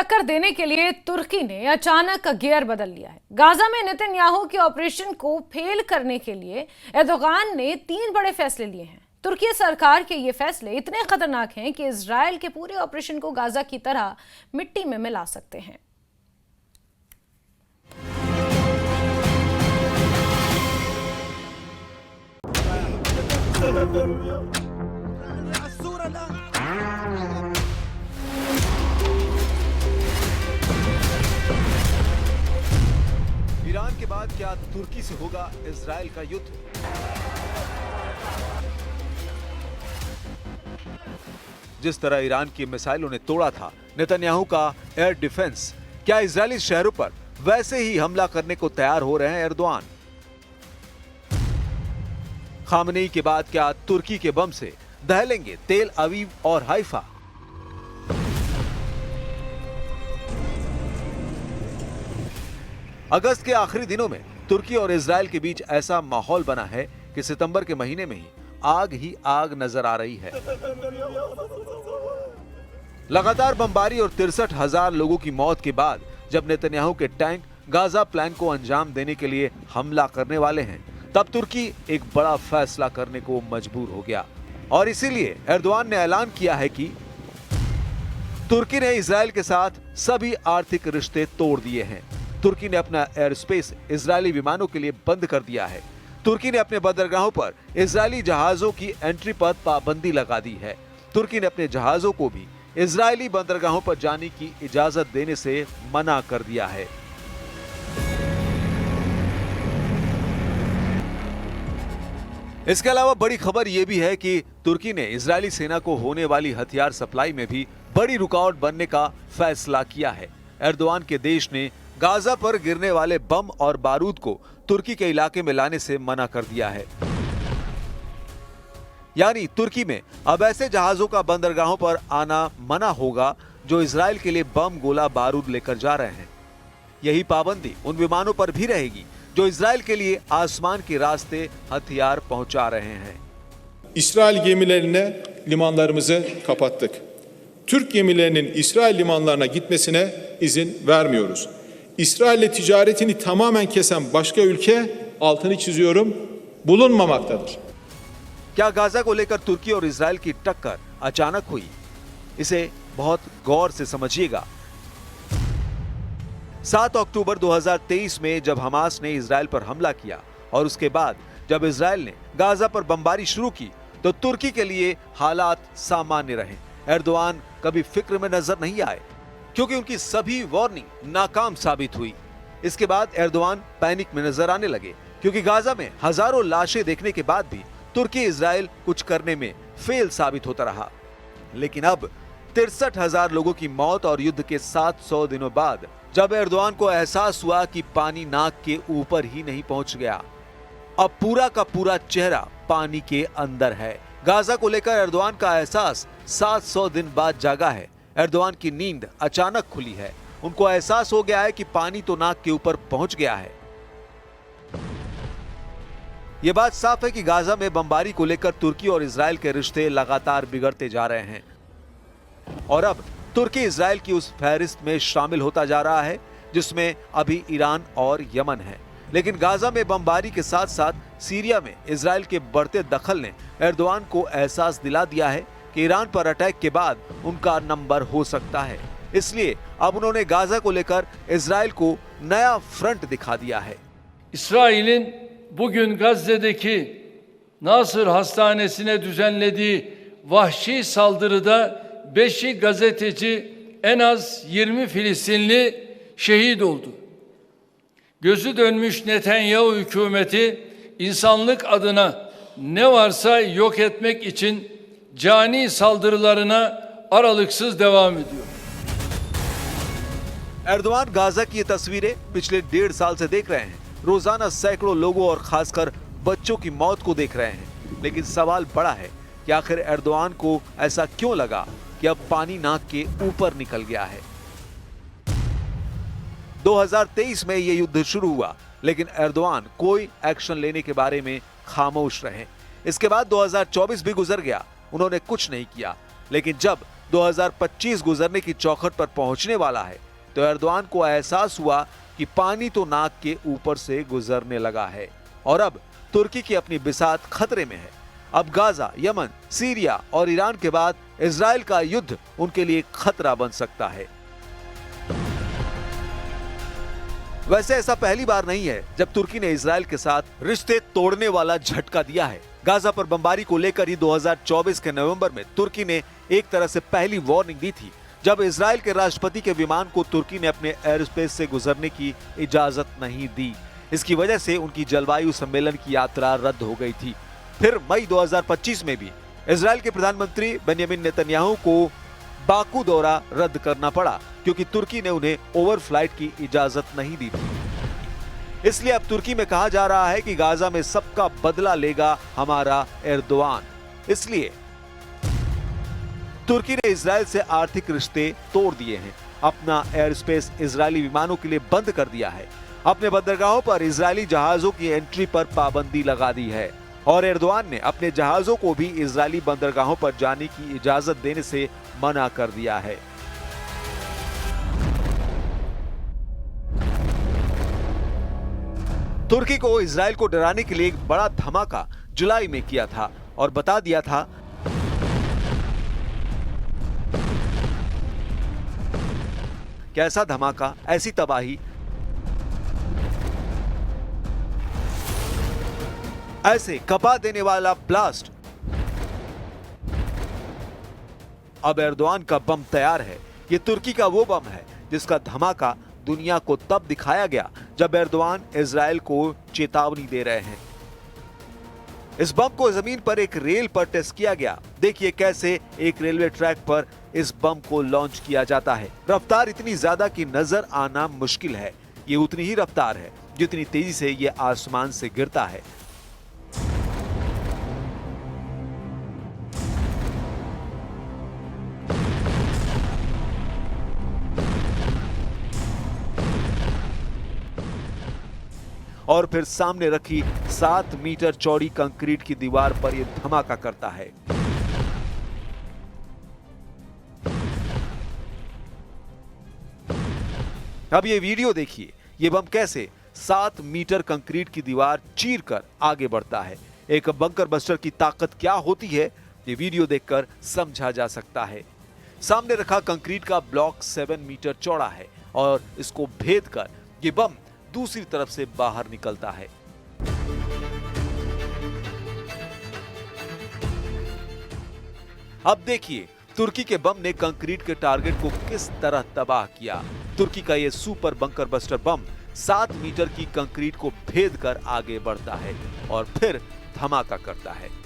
टक्कर देने के लिए तुर्की ने अचानक गियर बदल लिया है। गाजा में नेतन्याहू के ऑपरेशन को फेल करने के लिए एर्दोगान ने 3 बड़े फैसले लिए हैं। तुर्की सरकार के ये फैसले इतने खतरनाक हैं कि इजराइल के पूरे ऑपरेशन को गाजा की तरह मिट्टी में मिला सकते हैं। ईरान के बाद क्या तुर्की से होगा इजराइल का युद्ध? जिस तरह ईरान की मिसाइलों ने तोड़ा था नेतन्याहू का एयर डिफेंस, क्या इजरायली शहरों पर वैसे ही हमला करने को तैयार हो रहे हैं एर्दोआन? खामनेई के बाद क्या तुर्की के बम से दहलेंगे तेल अवीव और हाइफा? अगस्त के आखिरी दिनों में तुर्की और इजराइल के बीच ऐसा माहौल बना है कि सितंबर के महीने में ही आग नजर आ रही है। लगातार बमबारी और 63,000 लोगों की मौत के बाद जब नेतन्याहू के टैंक गाजा प्लान को अंजाम देने के लिए हमला करने वाले हैं, तब तुर्की एक बड़ा फैसला करने को मजबूर हो गया और इसीलिए एर्दोआन ने ऐलान किया है कि तुर्की ने इजराइल के साथ सभी आर्थिक रिश्ते तोड़ दिए हैं। तुर्की ने अपना एयर स्पेस इजरायली विमानों के लिए बंद कर दिया है। तुर्की ने अपने बंदरगाहों पर इजरायली जहाजों की एंट्री पर पाबंदी लगा दी है। तुर्की ने अपने जहाजों को भी इजरायली बंदरगाहों पर जाने की इजाजत देने से मना कर दिया है। इसके अलावा बड़ी खबर यह भी है कि तुर्की ने इजरायली सेना को होने वाली हथियार सप्लाई में भी बड़ी रुकावट बनने का फैसला किया है। एर्दोआन के देश ने गाजा पर गिरने वाले बम और बारूद को तुर्की के इलाके में लाने से मना कर दिया है। यानी तुर्की में अब ऐसे जहाजों का बंदरगाहों पर आना मना होगा जो इजराइल के लिए बम, गोला, बारूद लेकर जा रहे हैं। यही पाबंदी उन विमानों पर भी रहेगी जो इजराइल के लिए आसमान के रास्ते हथियार पहुंचा रहे हैं। İsrail gemilerine limanlarımızı kapattık. Türk gemilerinin İsrail limanlarına gitmesine izin vermiyoruz. İsrail'le ticaretini tamamen kesen başka ülke, altını çiziyorum, bulunmamaktadır. क्या गाजा को लेकर तुर्की और इजराइल की टक्कर अचानक हुई? इसे बहुत गौर से समझिएगा। 7 अक्टूबर 2023 में जब हमास ने इजराइल पर हमला किया और उसके बाद जब इजराइल ने गाजा पर बमबारी शुरू की तो तुर्की के लिए हालात सामान्य रहे। एर्दोआन कभी फिक्र में नजर नहीं आए क्योंकि उनकी सभी वार्निंग नाकाम साबित हुई। इसके बाद एर्दोआन पैनिक में नजर आने लगे क्योंकि गाजा में हजारों लाशें देखने के बाद भी तुर्की इजराइल कुछ करने में फेल साबित होता रहा। लेकिन अब 63,000 लोगों की मौत और युद्ध के 700 दिनों बाद जब एर्दोआन को एहसास हुआ कि पानी नाक के ऊपर ही नहीं पहुंच गया, अब पूरा का पूरा चेहरा पानी के अंदर है। गाजा को लेकर एर्दोआन का एहसास 700 दिन बाद जागा है। एर्दोआन की नींद अचानक खुली है। उनको एहसास हो गया है कि पानी तो नाक के ऊपर पहुंच गया है। यह बात साफ है कि गाजा में बमबारी को लेकर तुर्की और इजराइल के रिश्ते लगातार बिगड़ते जा रहे हैं और अब तुर्की इजराइल की उस फहरिस्त में शामिल होता जा रहा है जिसमें अभी ईरान और यमन है। लेकिन गाजा में बमबारी के साथ साथ सीरिया में इजराइल के बढ़ते दखल ने एर्दोआन को एहसास दिला दिया है कि ईरान पर अटैक के बाद उनका नंबर हो सकता है। इसलिए अब उन्होंने गाजा को लेकर इजराइल को नया फ्रंट दिखा दिया है। İsrail'in bugün Gazze'deki Nasır Hastanesi'ne düzenlediği vahşi saldırıda 5'i gazeteci, en az 20 Filistinli şehit oldu. Gözü dönmüş Netanyahu hükümeti insanlık adına ne varsa yok etmek için cani saldırılarına aralıksız devam ediyor. Erdogan Gaza की ये तस्वीरें पिछले 1.5 साल से देख रहे हैं। रोजाना सैकड़ों लोगों और खासकर बच्चों की मौत को देख रहे हैं। लेकिन सवाल बड़ा है कि आखिर एर्दोआन को ऐसा क्यों लगा कि अब पानी नाक के ऊपर निकल गया है। 2023 में यह युद्ध शुरू हुआ लेकिन एर्दोआन कोई एक्शन लेने के बारे में खामोश रहे। इसके बाद 2024 भी गुजर गया, उन्होंने कुछ नहीं किया। लेकिन जब 2025 गुजरने की चौखट पर पहुंचने वाला है, तो एर्दोआन को एहसास हुआ कि पानी तो नाक के ऊपर से गुजरने लगा है और अब तुर्की की अपनी बिसात खतरे में है। अब गाजा, यमन, सीरिया और ईरान के बाद इजराइल का युद्ध उनके लिए खतरा बन सकता है। वैसे ऐसा पहली बार नहीं है जब तुर्की ने इजराइल के साथ रिश्ते तोड़ने वाला झटका दिया है। गाजा पर बमबारी को लेकर ही 2024 के नवंबर में तुर्की ने एक तरह से पहली वार्निंग दी थी, जब इजराइल के राष्ट्रपति के विमान को तुर्की ने अपने एयर स्पेस से गुजरने की इजाजत नहीं दी। इसकी वजह से उनकी जलवायु सम्मेलन की यात्रा रद्द हो गई थी। फिर मई 2025 में भी इजराइल के प्रधानमंत्री बेंजामिन नेतन्याहू को बाकू दौरा रद्द करना पड़ा, क्योंकि तुर्की ने उन्हें ओवरफ्लाइट की इजाजत नहीं दी थी। इसलिए अब तुर्की में कहा जा रहा है कि गाजा में सबका बदला लेगा हमारा एर्दोआन। इसलिए तुर्की ने इजराइल से आर्थिक रिश्ते तोड़ दिए हैं, अपना एयर स्पेस इजरायली विमानों के लिए बंद कर दिया है, अपने बंदरगाहों पर इजरायली जहाजों की एंट्री पर पाबंदी लगा दी है और एर्दोआन ने अपने जहाजों को भी इजरायली बंदरगाहों पर जाने की इजाजत देने से मना कर दिया है। तुर्की को इजराइल को डराने के लिए एक बड़ा धमाका जुलाई में किया था और बता दिया था कैसा धमाका, ऐसी तबाही, ऐसे कपा देने वाला ब्लास्ट। अब एर्दोआन का बम तैयार है। ये तुर्की का वो बम है जिसका धमाका दुनिया को तब दिखाया गया जब एर्दोआन इजराइल को चेतावनी दे रहे हैं। इस बम को जमीन पर एक रेल पर टेस्ट किया गया। देखिए कैसे एक रेलवे ट्रैक पर इस बम को लॉन्च किया जाता है। रफ्तार इतनी ज्यादा कि नजर आना मुश्किल है। ये उतनी ही रफ्तार है जितनी तेजी से ये आसमान से गिरता है। और फिर सामने रखी 7 मीटर चौड़ी कंक्रीट की दीवार पर यह धमाका करता है। अब ये वीडियो देखिए, ये बम कैसे 7 मीटर कंक्रीट की दीवार चीरकर आगे बढ़ता है। एक बंकर बस्टर की ताकत क्या होती है, ये वीडियो देखकर समझा जा सकता है। सामने रखा कंक्रीट का ब्लॉक 7 मीटर चौड़ा है और इसको भेद कर ये बम दूसरी तरफ से बाहर निकलता है। अब देखिए तुर्की के बम ने कंक्रीट के टारगेट को किस तरह तबाह किया। तुर्की का यह super bunker buster bomb 7 metre की कंक्रीट को भेद कर आगे बढ़ता है और फिर धमाका करता है।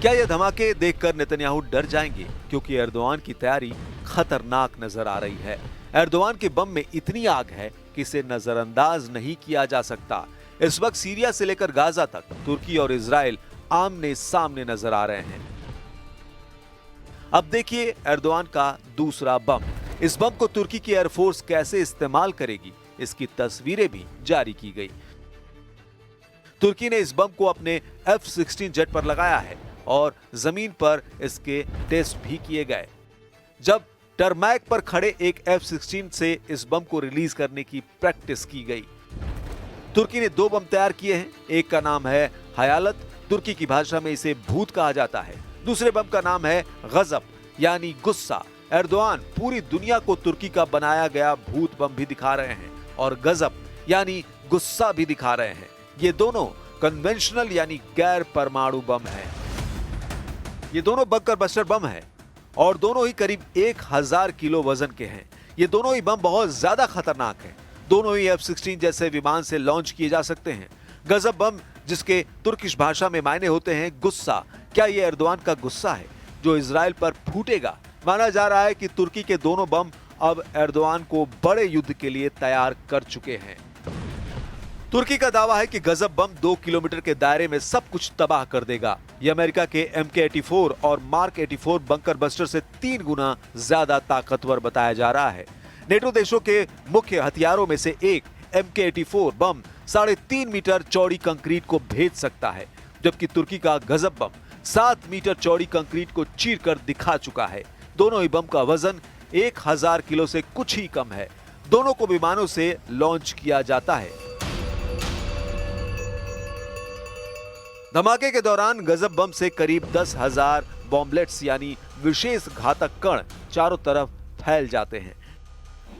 क्या यह धमाके देखकर नेतन्याहू डर जाएंगे, क्योंकि एर्दोआन की तैयारी खतरनाक नजर आ रही है। एर्दोआन के बम में इतनी आग है कि इसे नजरअंदाज नहीं किया जा सकता। इस वक्त सीरिया से लेकर गाजा तक तुर्की और इजराइल आमने सामने नजर आ रहे हैं। अब देखिए एर्दोआन का दूसरा बम। इस बम को तुर्की की एयरफोर्स कैसे इस्तेमाल करेगी, इसकी तस्वीरें भी जारी की गई। तुर्की ने इस बम को अपने F-16 जेट पर लगाया है और जमीन पर इसके टेस्ट भी किए गए। जब टरमैक पर खड़े एक F-16 से इस बम को रिलीज करने की प्रैक्टिस की गई। तुर्की ने 2 बम तैयार किए हैं। एक का नाम है हयालत, तुर्की की भाषा में इसे भूत कहा जाता है। दूसरे बम का नाम है गजब यानी गुस्सा। एर्दोआन पूरी दुनिया को तुर्की का बनाया गया भूत बम भी दिखा रहे हैं और गजब यानी गुस्सा भी दिखा रहे हैं। ये दोनों कन्वेंशनल यानी गैर परमाणु बम हैं। ये दोनों बंकर बस्टर बम हैं और दोनों ही करीब 1000 किलो वजन के हैं। ये दोनों ही बम बहुत ज्यादा खतरनाक हैं। दोनों ही F-16 जैसे विमान से लॉन्च किए जा सकते हैं। गजब बम, जिसके तुर्किश भाषा में मायने होते हैं गुस्सा। क्या ये एर्दोआन का गुस्सा है जो इजराइल पर फूटेगा? माना जा रहा है कि तुर्की के दोनों बम अब एर्दोआन को बड़े युद्ध के लिए तैयार कर चुके हैं। तुर्की का दावा है कि गजब बम 2 किलोमीटर के दायरे में सब कुछ तबाह कर देगा। ये अमेरिका के MK-84 और मार्क 84 बंकर बस्टर से 3 गुना ज्यादा ताकतवर बताया जा रहा है। नेटो देशों के मुख्य हथियारों में से एक MK-84 बम 3.5 मीटर चौड़ी कंक्रीट को भेद सकता है, जबकि तुर्की का गजब बम 7 मीटर चौड़ी कंक्रीट को चीरकर दिखा चुका है। दोनों ही बम का वजन 1000 किलो से कुछ ही कम है। दोनों को विमानों से लॉन्च किया जाता है। धमाके के दौरान गजब बम से करीब 10,000 बॉम्बलेट्स यानी विशेष घातक कण चारों तरफ फैल जाते हैं।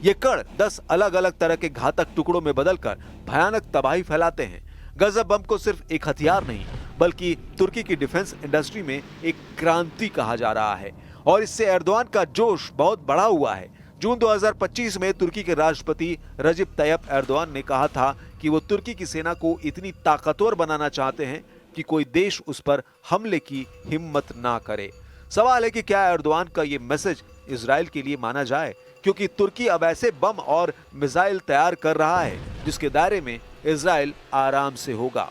ये कण 10 अलग अलग तरह के घातक टुकड़ों में बदलकर भयानक तबाही फैलाते हैं। गजब बम को सिर्फ एक हथियार नहीं, बल्कि तुर्की की डिफेंस इंडस्ट्री में एक क्रांति कहा जा रहा है और इससे एर्दोआन का जोश बहुत बढ़ा हुआ है। जून 2025 में तुर्की के राष्ट्रपति रजिब तैयब एर्दोआन ने कहा था कि वो तुर्की की सेना को इतनी ताकतवर बनाना चाहते हैं कि कोई देश उस पर हमले की हिम्मत ना करे। सवाल है कि क्या एर्दोआन का ये मैसेज इजराइल के लिए माना जाए, क्योंकि तुर्की अब ऐसे बम और मिसाइल तैयार कर रहा है जिसके दायरे में इजराइल आराम से होगा।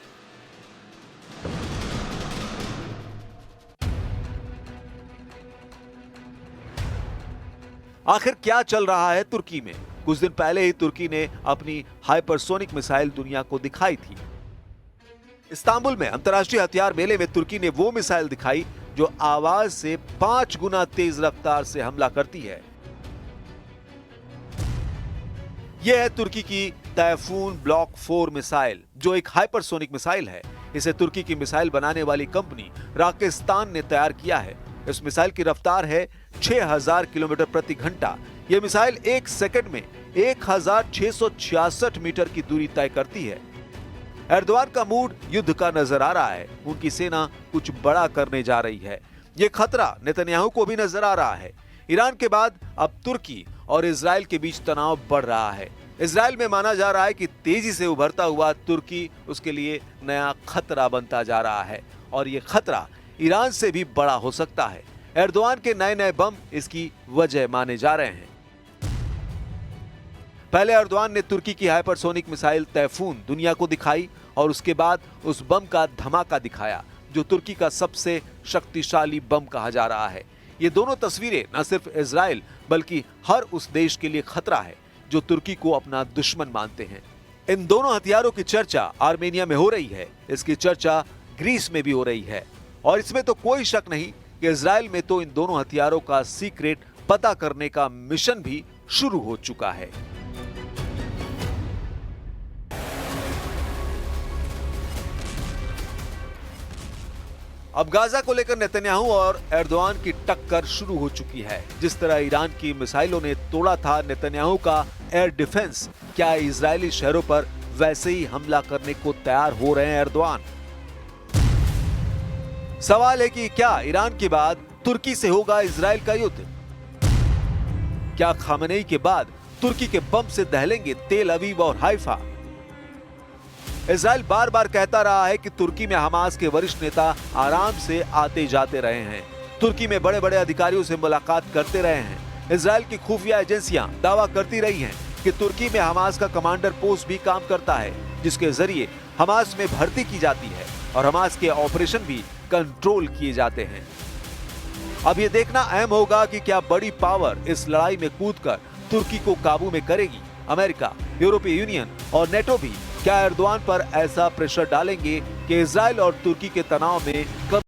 आखिर क्या चल रहा है तुर्की में? कुछ दिन पहले ही तुर्की ने अपनी हाइपरसोनिक मिसाइल दुनिया को दिखाई थी। इस्तांबुल में अंतर्राष्ट्रीय हथियार मेले में तुर्की ने वो मिसाइल दिखाई जो आवाज से 5 गुना तेज रफ्तार से हमला करती है। यह है तुर्की की तैफून ब्लॉक 4 मिसाइल, जो एक हाइपरसोनिक मिसाइल है। इसे तुर्की की मिसाइल बनाने वाली कंपनी राकेस्तान ने तैयार किया है। इस मिसाइल की रफ्तार है 6000 किलोमीटर प्रति घंटा। यह मिसाइल 1 सेकंड में 1666 मीटर की दूरी तय करती है। एर्दोआन का मूड युद्ध का नजर आ रहा है। उनकी सेना कुछ बड़ा करने जा रही है। यह खतरा नेतन्याहू को भी नजर आ रहा है। ईरान के बाद अब तुर्की और इजराइल के बीच तनाव बढ़ रहा है। इजराइल में माना जा रहा है कि तेजी से उभरता हुआ तुर्की उसके लिए नया खतरा बनता जा रहा है और यह खतरा ईरान से भी बड़ा हो सकता है। एर्दोआन के नए नए बम इसकी वजह माने जा रहे हैं। पहले एर्दोआन ने तुर्की की हाइपरसोनिक मिसाइल तैफून दुनिया को दिखाई और उसके बाद उस बम का धमाका दिखाया जो तुर्की का सबसे शक्तिशाली बम कहा जा रहा है। ये दोनों तस्वीरें न सिर्फ इजराइल बल्कि हर उस देश के लिए खतरा है जो तुर्की को अपना दुश्मन मानते हैं। इन दोनों हथियारों की चर्चा आर्मेनिया में हो रही है। इसकी चर्चा ग्रीस में भी हो रही है और इसमें तो कोई शक नहीं कि इजराइल में तो इन दोनों हथियारों का सीक्रेट पता करने का मिशन भी शुरू हो चुका है। अब गाजा को लेकर नेतन्याहू और एर्दोआन की टक्कर शुरू हो चुकी है। जिस तरह ईरान की मिसाइलों ने तोड़ा था नेतन्याहू का एयर डिफेंस, क्या इजरायली शहरों पर वैसे ही हमला करने को तैयार हो रहे हैं एर्दोआन? सवाल है कि क्या ईरान के बाद तुर्की से होगा इजराइल का युद्ध? क्या खामनेई के बाद तुर्की के बम से दहलेंगे तेल अवीव और हाइफा? इजराइल बार बार कहता रहा है कि तुर्की में हमास के वरिष्ठ नेता आराम से आते जाते रहे हैं, तुर्की में बड़े बड़े अधिकारियों से मुलाकात करते रहे हैं। इजराइल की खुफिया एजेंसियां दावा करती रही हैं कि तुर्की में हमास का कमांडर पोस्ट भी काम करता है, जिसके जरिए हमास में भर्ती की जाती है और हमास के ऑपरेशन भी कंट्रोल किए जाते हैं। अब ये देखना अहम होगा कि क्या बड़ी पावर इस लड़ाई में कूदकर तुर्की को काबू में करेगी। अमेरिका, यूरोपीय यूनियन और नेटो भी क्या एर्दोआन पर ऐसा प्रेशर डालेंगे कि इजराइल और तुर्की के तनाव में